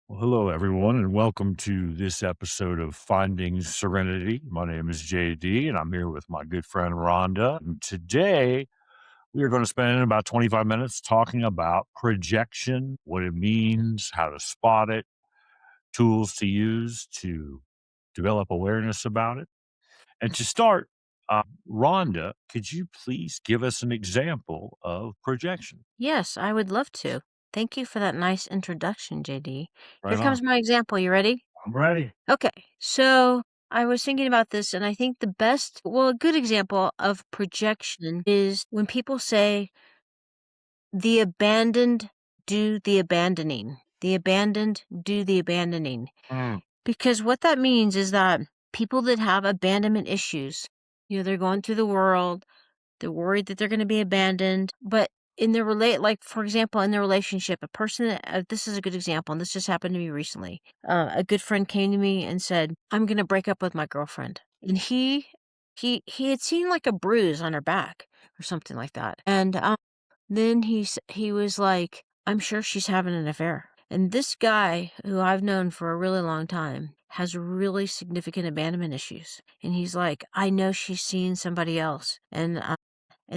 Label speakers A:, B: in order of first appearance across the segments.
A: Well, hello, everyone, and welcome to this episode of Finding Serenity. My name is JD, and I'm here with my good friend Rhonda. And today, we are going to spend about 25 minutes talking about projection, what it means, how to spot it, tools to use to develop awareness about it. And to start, Rhonda, could you please give us an example of projection?
B: Yes, I would love to. Thank you for that nice introduction, JD. Here
A: Right on.
B: comes my example. You ready?
A: I'm ready.
B: Okay. So I was thinking about this, and I think a good example of projection is when people say, the abandoned do the abandoning. The abandoned do the abandoning.
A: Mm,
B: Because what that means is that people that have abandonment issues, they're going through the world. They're worried that they're gonna be abandoned, but for example, in their relationship, a person that this is a good example, and this just happened to me recently. A good friend came to me and said, "I'm gonna break up with my girlfriend." And he had seen, like, a bruise on her back or something like that, and, then he was like, "I'm sure she's having an affair." And this guy, who I've known for a really long time, has really significant abandonment issues, and he's like, "I know she's seeing somebody else," and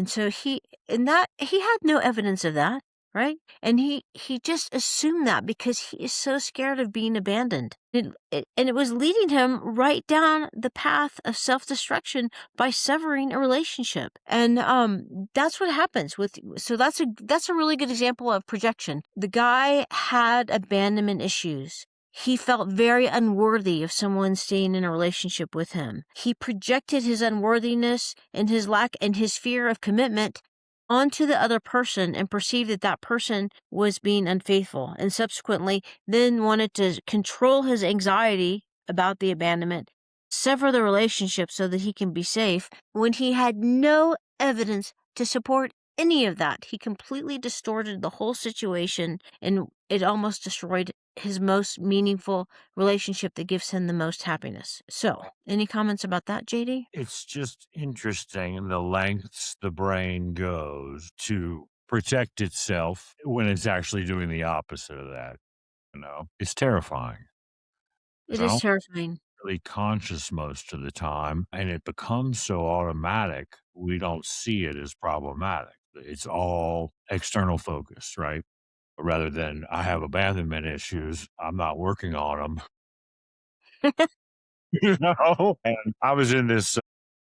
B: so he had no evidence of that, right? And he just assumed that because he is so scared of being abandoned. And it was leading him right down the path of self-destruction by severing a relationship. And that's what happens with so that's a really good example of projection. The guy had abandonment issues. He felt very unworthy of someone staying in a relationship with him. He projected his unworthiness and his lack and his fear of commitment onto the other person and perceived that that person was being unfaithful, and subsequently then wanted to control his anxiety about the abandonment, sever the relationship so that he can be safe when he had no evidence to support any of that. He completely distorted the whole situation, and it almost destroyed his most meaningful relationship that gives him the most happiness. So, any comments about that, JD?
A: It's just interesting the lengths the brain goes to protect itself when it's actually doing the opposite of that, you know? It's terrifying
B: It
A: 'cause I
B: is
A: don't
B: terrifying.
A: really conscious most of the time, and it becomes so automatic, we don't see it as problematic. It's all external focus, right? Rather than, "I have abandonment issues, I'm not working on them." You know? And I was in this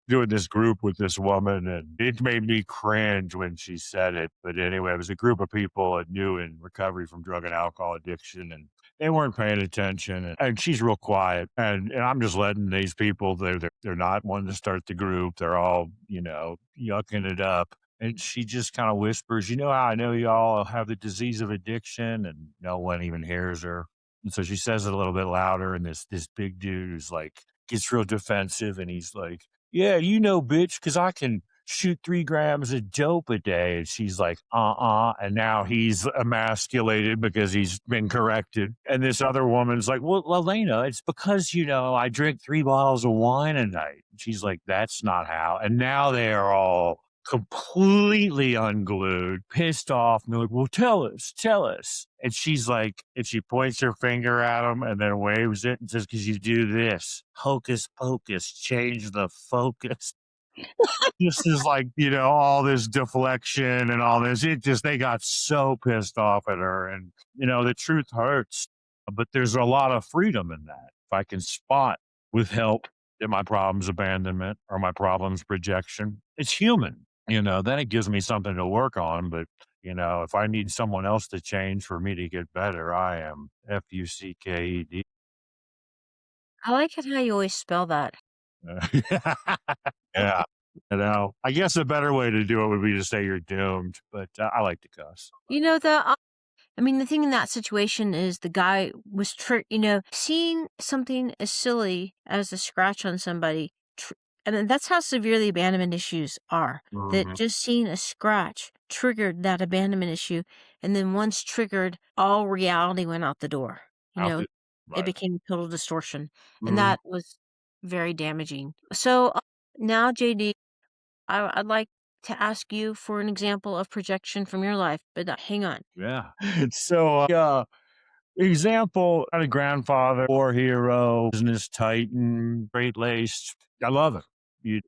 A: doing this group with this woman, and it made me cringe when she said it. But anyway, it was a group of people that knew in recovery from drug and alcohol addiction, and they weren't paying attention. And she's real quiet, and I'm just letting these people. They're not wanting to start the group. They're all yucking it up. And she just kind of whispers, "You know how I know y'all have the disease of addiction?" And no one even hears her. And so she says it a little bit louder, and this big dude who's like gets real defensive, and he's like, "Yeah, you know, bitch, because I can shoot 3 grams of dope a day." And she's like, and now he's emasculated because he's been corrected. And this other woman's like, "Well, Elena, it's because, I drink 3 bottles of wine a night." And she's like, "That's not how." And now they are all completely unglued, pissed off, and they're like, "Well, tell us." And she's like, and she points her finger at him and then waves it and says, "Because you do this, hocus pocus, change the focus." This is like, all this deflection and all this. They got so pissed off at her. And, the truth hurts, but there's a lot of freedom in that. If I can spot with help that my problem's abandonment or my problem's projection, it's human, then it gives me something to work on. But, if I need someone else to change for me to get better, I am FUCKED.
B: I like it how you always spell that.
A: Yeah. I guess a better way to do it would be to say you're doomed, but I like to cuss.
B: You know, I mean, the thing in that situation is the guy was seeing something as silly as a scratch on somebody. And then that's how severe the abandonment issues are. That
A: Mhm.
B: just seeing a scratch triggered that abandonment issue. And then once triggered, all reality went out the door. You
A: Out
B: know,
A: the
B: it
A: right.
B: became total distortion. And
A: Mhm.
B: that was very damaging. So now, JD, I'd like to ask you for an example of projection from your life, but hang on.
A: Yeah. So, yeah. Example, I had a grandfather, war hero, business titan, straight laced. I love him.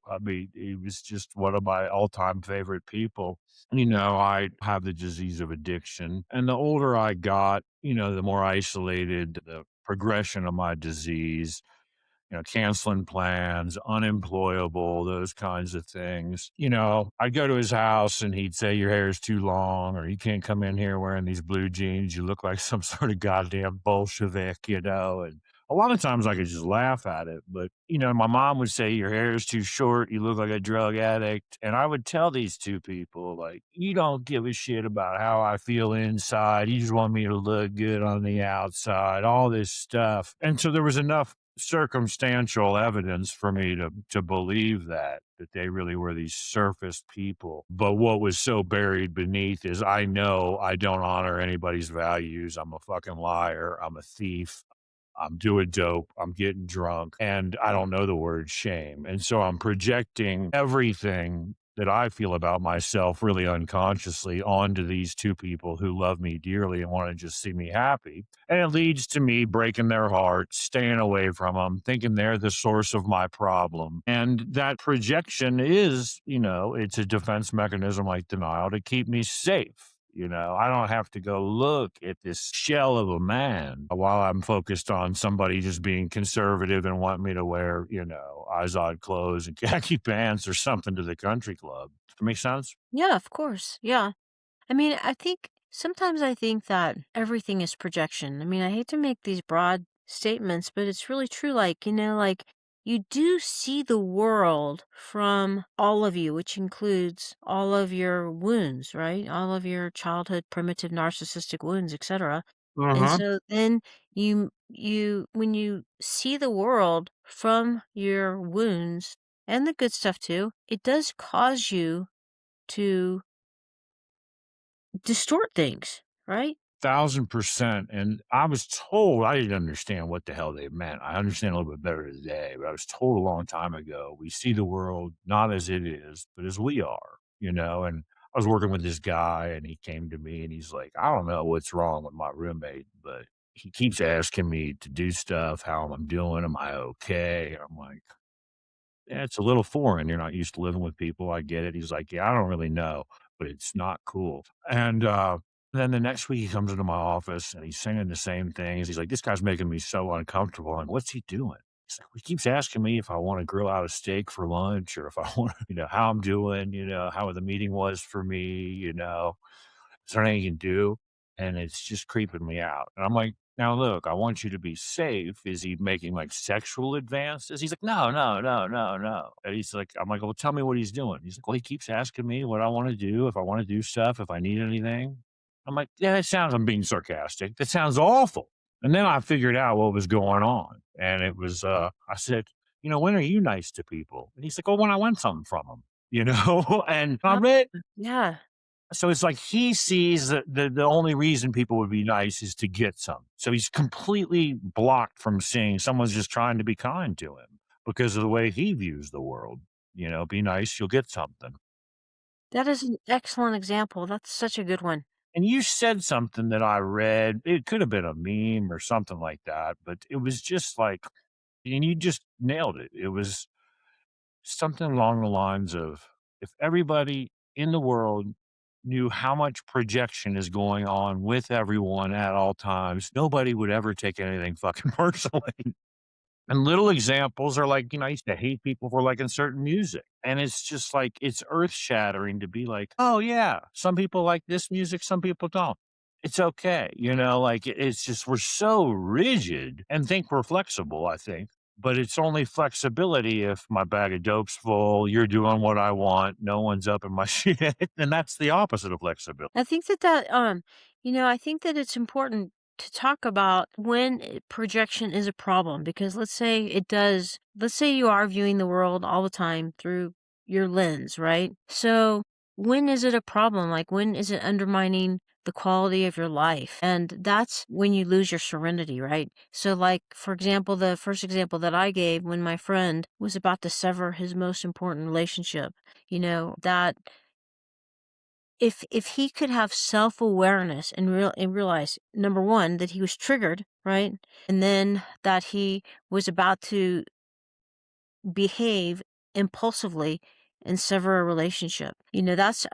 A: I mean, he was just one of my all time favorite people. I have the disease of addiction. And the older I got, the more isolated the progression of my disease, canceling plans, unemployable, those kinds of things. I'd go to his house and he'd say, "Your hair is too long," or "You can't come in here wearing these blue jeans. You look like some sort of goddamn Bolshevik. And a lot of times I could just laugh at it. But, my mom would say, "Your hair is too short. You look like a drug addict." And I would tell these two people, like, "You don't give a shit about how I feel inside. You just want me to look good on the outside, all this stuff." And so there was enough circumstantial evidence for me to believe that they really were these surface people. But what was so buried beneath is I know I don't honor anybody's values. I'm a fucking liar. I'm a thief. I'm doing dope, I'm getting drunk, and I don't know the word shame. And so I'm projecting everything that I feel about myself really unconsciously onto these two people who love me dearly and want to just see me happy. And it leads to me breaking their hearts, staying away from them, thinking they're the source of my problem. And that projection is, it's a defense mechanism like denial to keep me safe. I don't have to go look at this shell of a man while I'm focused on somebody just being conservative and want me to wear, Izod clothes and khaki pants or something to the country club. Does that make sense?
B: Yeah, of course. Yeah. I mean, I think sometimes I think that everything is projection. I mean, I hate to make these broad statements, but it's really true. Like, like you do see the world from all of you, which includes all of your wounds, right? All of your childhood primitive narcissistic wounds, etc. And
A: Uh-huh.
B: so then when you see the world from your wounds and the good stuff too, it does cause you to distort things, right?
A: 1,000%. And I was told, I didn't understand what the hell they meant. I understand a little bit better today, but I was told a long time ago, we see the world not as it is, but as we are. And I was working with this guy and he came to me and he's like, "I don't know what's wrong with my roommate, but he keeps asking me to do stuff, how I'm doing. Am I okay?" And I'm like, "Yeah, it's a little foreign. You're not used to living with people. I get it." He's like, "Yeah, I don't really know, but it's not cool." And then the next week he comes into my office and he's saying the same things. He's like, "This guy's making me so uncomfortable." And what's he doing? He's like, he keeps asking me if I want to grill out a steak for lunch or if I want to, how I'm doing, how the meeting was for me. Is there anything you can do? And it's just creeping me out. And I'm like, "Now look, I want you to be safe." Is he making like sexual advances? He's like, "No, no, no, no, no." And he's like, I'm like, "Well, tell me what he's doing." He's like, "Well, he keeps asking me what I want to do, if I want to do stuff, if I need anything." I'm like, "Yeah, that sounds, I'm being sarcastic. That sounds awful." And then I figured out what was going on. And it was, I said, "When are you nice to people?" And he's like, "Oh, when I want something from them." And
B: Uh,
A: I'm it.
B: yeah.
A: So it's like he sees that the only reason people would be nice is to get some. So he's completely blocked from seeing someone's just trying to be kind to him because of the way he views the world. Be nice, you'll get something.
B: That is an excellent example. That's such a good one.
A: And you said something that I read. It could have been a meme or something like that, but it was just like, and you just nailed it. It was something along the lines of, if everybody in the world knew how much projection is going on with everyone at all times, nobody would ever take anything fucking personally. And little examples are like, I used to hate people for liking certain music. And it's just like, it's earth shattering to be like, "Oh, yeah, some people like this music, some people don't. It's okay." Like it's just, we're so rigid and think we're flexible, I think. But it's only flexibility if my bag of dope's full, you're doing what I want, no one's up in my shit. And that's the opposite of flexibility.
B: I think I think that it's important to talk about when projection is a problem because let's say you are viewing the world all the time through your lens, right? So when is it a problem? Like when is it undermining the quality of your life? And that's when you lose your serenity, right? So like for example, the first example that I gave when my friend was about to sever his most important relationship, that if he could have self-awareness and realize, number 1, that he was triggered, right? And then that he was about to behave impulsively and sever a relationship. That's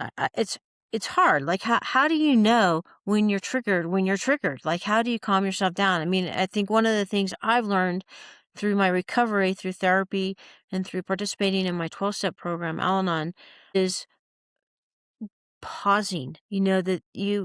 B: it's hard. Like how do you know when you're triggered when you're triggered? Like how do you calm yourself down? I mean, I think one of the things I've learned through my recovery, through therapy, and through participating in my 12-step program, Al-Anon, is pausing. That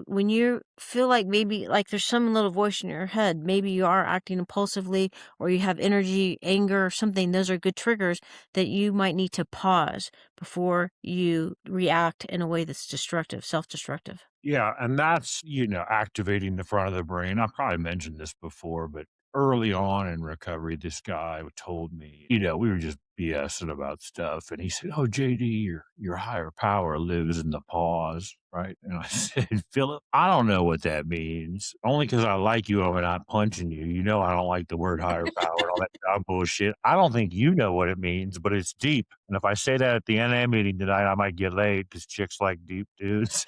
B: when you feel like maybe like there's some little voice in your head, maybe you are acting impulsively or you have energy, anger, or something, those are good triggers that you might need to pause before you react in a way that's destructive, self-destructive.
A: Yeah, and that's, activating the front of the brain. I probably mentioned this before, but early on in recovery, this guy told me, we were just BSing about stuff. And he said, "Oh, JD, your higher power lives in the pause." Right. And I said, "Philip, I don't know what that means. Only because I like you and I'm not punching you. I don't like the word higher power and all that dumb bullshit. I don't think you know what it means, but it's deep. And if I say that at the NA meeting tonight, I might get laid because chicks like deep dudes."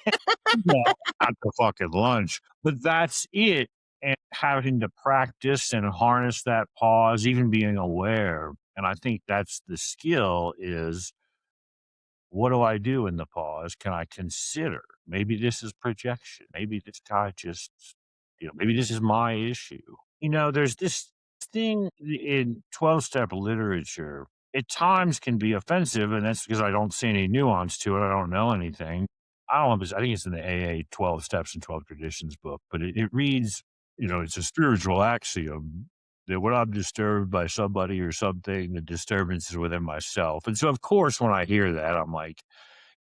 A: No, not the fucking lunch, but that's it, and having to practice and harness that pause, even being aware, and I think that's the skill is, what do I do in the pause? Can I consider, maybe this is projection, maybe this guy just, maybe this is my issue. There's this thing in 12-step literature, at times can be offensive, and that's because I don't see any nuance to it, I don't know anything. I don't know if it's I think it's in the AA 12 Steps and 12 Traditions book, but it reads, it's a spiritual axiom that when I'm disturbed by somebody or something, the disturbance is within myself. And so, of course, when I hear that, I'm like,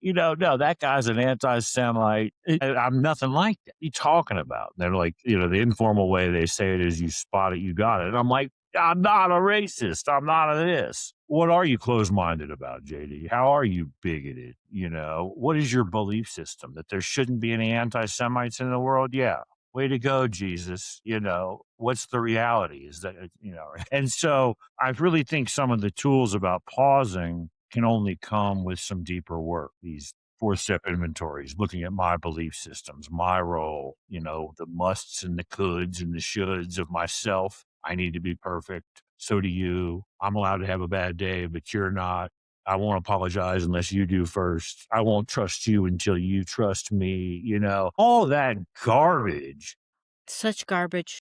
A: no, that guy's an anti-Semite. I'm nothing like that. What are you talking about? They're like, the informal way they say it is you spot it, you got it. And I'm like, I'm not a racist. I'm not a this. What are you closed minded about, JD? How are you bigoted? What is your belief system that there shouldn't be any anti Semites in the world? Yeah. Way to go, Jesus. What's the reality? Is that, and so I really think some of the tools about pausing can only come with some deeper work. These 4-step inventories, looking at my belief systems, my role, the musts and the coulds and the shoulds of myself. I need to be perfect. So do you. I'm allowed to have a bad day, but you're not. I won't apologize unless you do first. I won't trust you until you trust me, all that garbage.
B: Such garbage.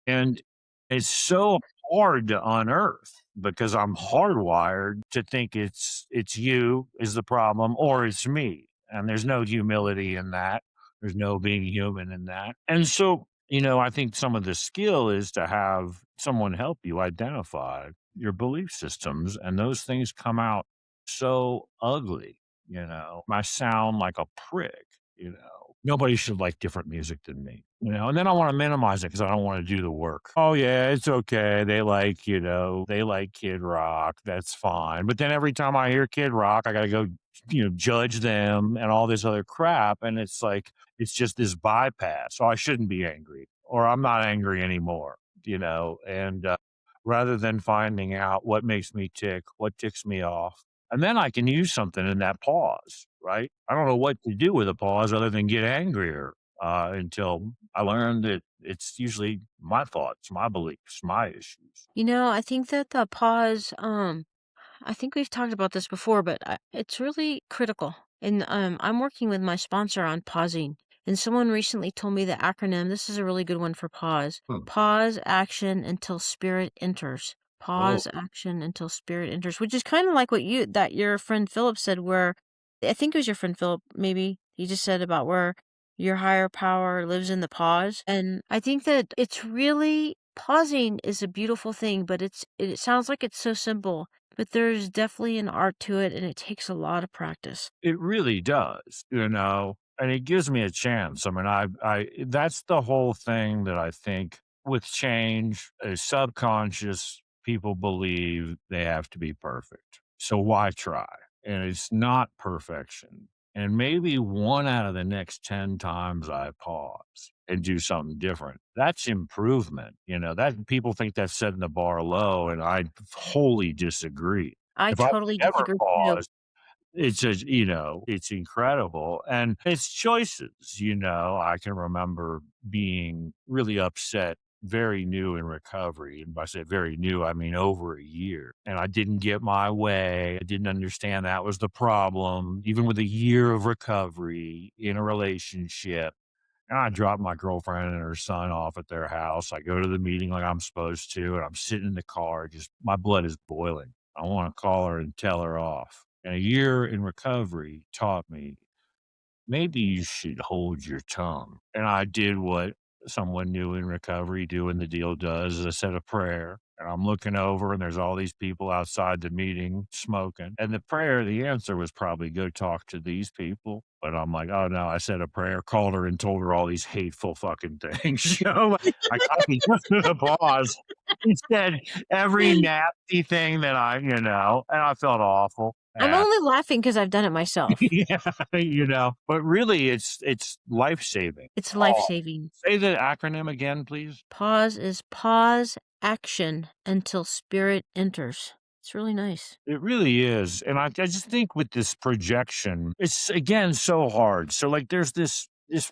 A: And it's so hard to unearth because I'm hardwired to think it's you is the problem or it's me. And there's no humility in that. There's no being human in that. And so, I think some of the skill is to have someone help you identify your belief systems and those things come out so ugly, I sound like a prick, nobody should like different music than me, and then I want to minimize it because I don't want to do the work. Oh, yeah, it's okay. They like Kid Rock. That's fine. But then every time I hear Kid Rock, I got to go, judge them and all this other crap. And it's like, it's just this bypass. So I shouldn't be angry or I'm not angry anymore, and rather than finding out what makes me tick, what ticks me off, and then I can use something in that pause, right? I don't know what to do with a pause other than get angrier until I learn that it's usually my thoughts, my beliefs, my issues.
B: I think that the pause, I think we've talked about this before, but it's really critical. And I'm working with my sponsor on pausing. And someone recently told me the acronym. This is a really good one for pause.
A: Hmm.
B: Pause action until spirit enters.
A: Oh,
B: Pause action until spirit enters, which is kind of like what your friend Philip said, where I think it was your friend Philip, maybe he just said about where your higher power lives in the pause. And I think that it's really pausing is a beautiful thing, but it sounds like it's so simple, but there's definitely an art to it and it takes a lot of practice.
A: it really does, and it gives me a chance. I mean, that's the whole thing that I think with change, subconscious people believe they have to be perfect. So why try? And it's not perfection. And maybe one out of the next 10 times I pause and do something different. That's improvement. That people think that's setting the bar low. And I wholly disagree.
B: I
A: If I
B: totally
A: never
B: disagree too.
A: pause, It's just, it's incredible, and it's choices, I can remember being really upset, very new in recovery, and by say very new, I mean over a year, and I didn't get my way, I didn't understand that was the problem, even with a year of recovery in a relationship, and I dropped my girlfriend and her son off at their house. I go to the meeting like I'm supposed to, and I'm sitting in the car, just my blood is boiling. I want to call her and tell her off. And a year in recovery taught me maybe you should hold your tongue. And I did what someone new in recovery doing the deal does. I said a prayer. And I'm looking over and there's all these people outside the meeting smoking. And the prayer, the answer was probably go talk to these people. But I'm like, oh no, I said a prayer, called her and told her all these hateful fucking things. I got me just to the pause. He said every nasty thing that and I felt awful.
B: I'm only laughing because 'cause I've done it myself.
A: Yeah, but really it's life-saving.
B: It's
A: Oh,
B: life-saving.
A: say the acronym again, please.
B: Pause is pause action until spirit enters. It's really nice.
A: It really is, and I just think with this projection, it's, again, so hard. So, like, there's this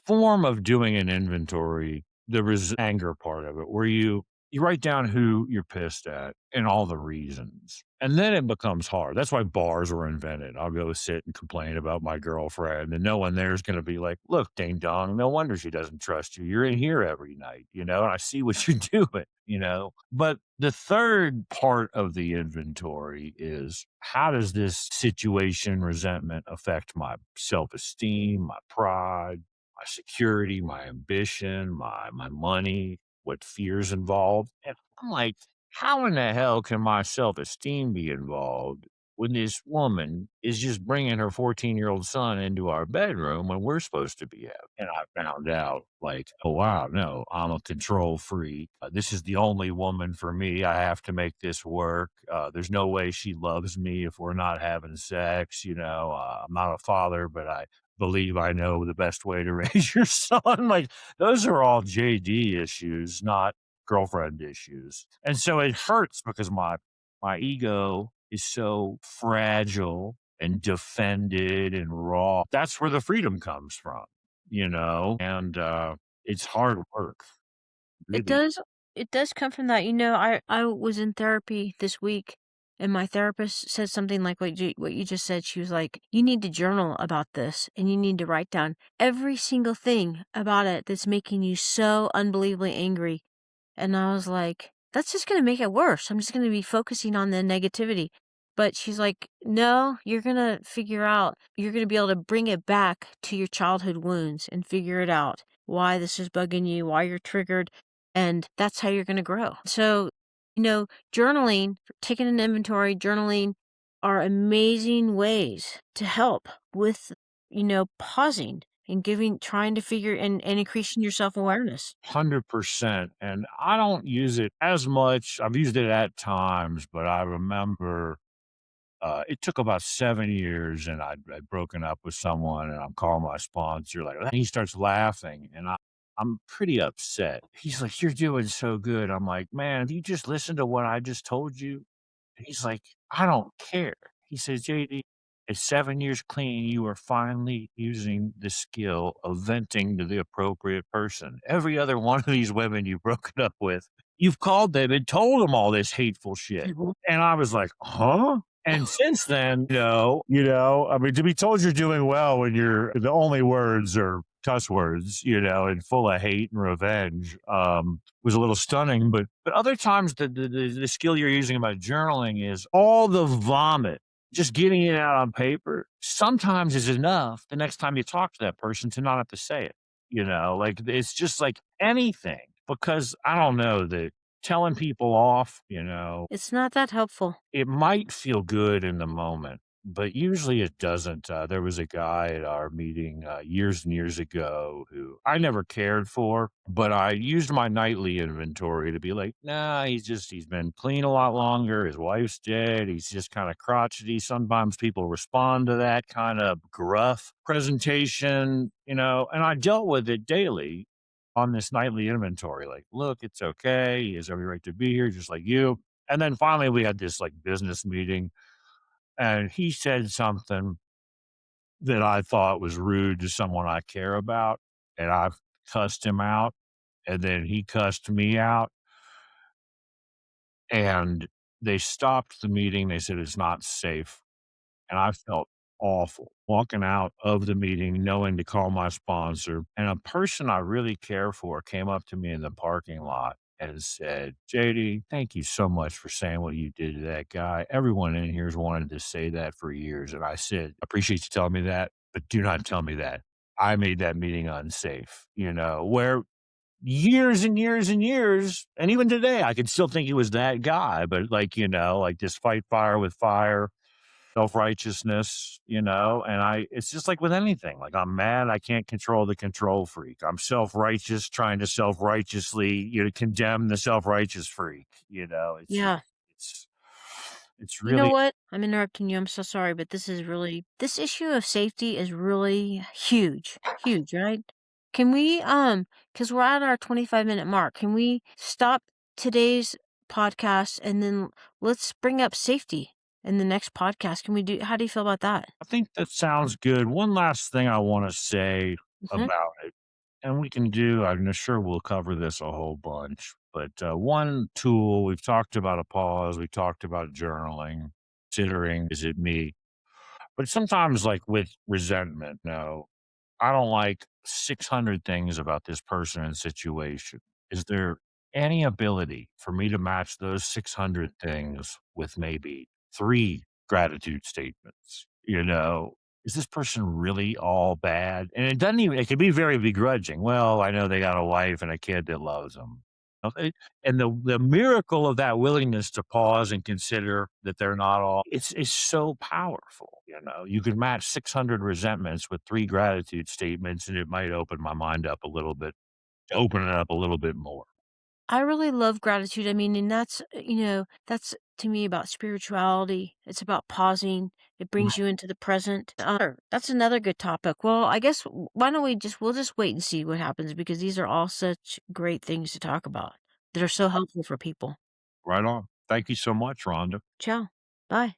A: form of doing an inventory, the anger part of it, where you write down who you're pissed at and all the reasons, and then it becomes hard. That's why bars were invented. I'll go sit and complain about my girlfriend, and no one there is gonna be like, "Look, ding dong, no wonder she doesn't trust you. You're in here every night, and I see what you're doing," But the third part of the inventory is how does this situation, resentment affect my self esteem, my pride, my security, my ambition, my money, what fears involved? And I'm like, how in the hell can my self esteem be involved when this woman is just bringing her 14-year-old son into our bedroom when we're supposed to be having? And I found out, like, oh, wow, no, I'm a control freak. This is the only woman for me. I have to make this work. There's no way she loves me if we're not having sex. I'm not a father, but I believe I know the best way to raise your son. Like, those are all JD issues, not girlfriend issues. And so it hurts because my ego is so fragile and defended and raw. That's where the freedom comes from, and it's hard work,
B: It
A: really.
B: does it does come from that. I was in therapy this week, and my therapist said something like what you just said. She was like, "You need to journal about this, and you need to write down every single thing about it that's making you so unbelievably angry." And I was like, "That's just gonna make it worse. I'm just gonna be focusing on the negativity." But she's like, "No, you're gonna be able to bring it back to your childhood wounds and figure it out, why this is bugging you, why you're triggered, and that's how you're gonna grow." So, journaling, taking an inventory, journaling are amazing ways to help with, pausing and trying to figure and increasing your self-awareness.
A: 100%. And I don't use it as much. I've used it at times, but I remember it took about 7 years, and I'd broken up with someone, and I'm calling my sponsor, like, and he starts laughing, and I'm pretty upset. He's like, "You're doing so good." I'm like, "Man, if you just listen to what I just told you." And he's like, "I don't care." He says, "JD, at 7 years clean, you are finally using the skill of venting to the appropriate person. Every other one of these women you've broken up with, you've called them and told them all this hateful shit." And I was like, "Huh?" And since then, I mean, to be told you're doing well when the only words are cuss words, and full of hate and revenge, was a little stunning. But other times, the skill you're using about journaling is all the vomit. Just getting it out on paper sometimes is enough the next time you talk to that person to not have to say it. Like it's just like anything because I don't know that telling people off,
B: It's not that helpful.
A: it might feel good in the moment, but usually it doesn't. There was a guy at our meeting years and years ago who I never cared for, but I used my nightly inventory to be like, nah, he's been clean a lot longer. His wife's dead. He's just kind of crotchety. Sometimes people respond to that kind of gruff presentation, and I dealt with it daily on this nightly inventory. Like, look, it's okay. He has every right to be here, just like you. And then finally we had this like business meeting and he said something. that I thought was rude to someone I care about, and I've cussed him out, and then he cussed me out, and they stopped the meeting. They said it's not safe. And I felt awful walking out of the meeting knowing to call my sponsor. And a person I really care for came up to me in the parking lot and said, JD, thank you so much for saying what you did to that guy. Everyone in here's wanted to say that for years. And I said, "I appreciate you telling me that, but do not tell me that. I made that meeting unsafe, where years and years and years, and even today, I can still think he was that guy, but like just fight fire with fire, self-righteousness, and it's just like with anything. Like I'm mad, I can't control the control freak. I'm self-righteous trying to self-righteously, condemn the self-righteous freak, it's just
B: Yeah.
A: it's
B: You know
A: really
B: what? I'm interrupting you. I'm so sorry, but this issue of safety is really huge. Huge, right? Can we cuz we're at our 25-minute mark. Can we stop today's podcast and then let's bring up safety in the next podcast? Can we do How do you feel about that?
A: I think that sounds good. One last thing I want to say
B: Mhm.
A: about it, and we can do, I'm sure we'll cover this a whole bunch, but one tool, we've talked about a pause, we talked about journaling, considering, is it me? But sometimes, like with resentment, no, I don't like 600 things about this person and situation. Is there any ability for me to match those 600 things with maybe three gratitude statements? Is this person really all bad? And it doesn't even, it can be very begrudging. Well, I know they got a wife and a kid that loves them. Okay. And the miracle of that willingness to pause and consider that they're not all, it's so powerful. You could match 600 resentments with three gratitude statements, and it might open my mind up a little bit, open it up a little bit more.
B: I really love gratitude. I mean, and that's to me about spirituality. It's about pausing. It brings you into the present. That's another good topic. Well, I guess why don't we'll just wait and see what happens because these are all such great things to talk about that are so helpful for people.
A: Right on. Thank you so much, Rhonda.
B: Ciao. Bye.